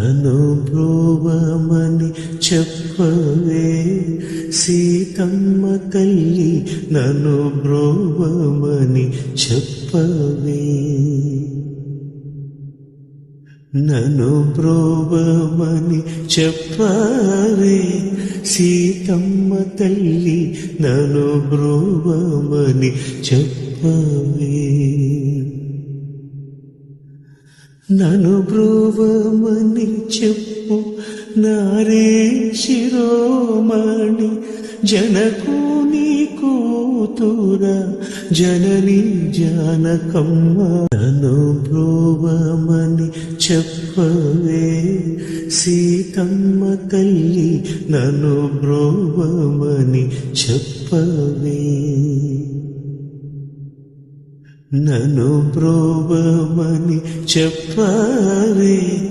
నన్ను బ్రోవమని చెప్పవే సీతమ్మ తల్లి, నన్ను బ్రోవమని చెప్పవే. నన్ను బ్రోవమని చెప్పవే సీతమ్మ తల్లి, నన్ను బ్రోవమని చెప్పవే. నన్ను బ్రోవమని చెప్పు నారే శిరోమణి, జనకుని కూతుర జనని జానకమ్మ. నన్ను బ్రోవమని చెప్పవే సీతమ్మ తల్లి, నన్ను బ్రోవమని చెప్పవే. నన్ను బ్రోవమని చెప్పవే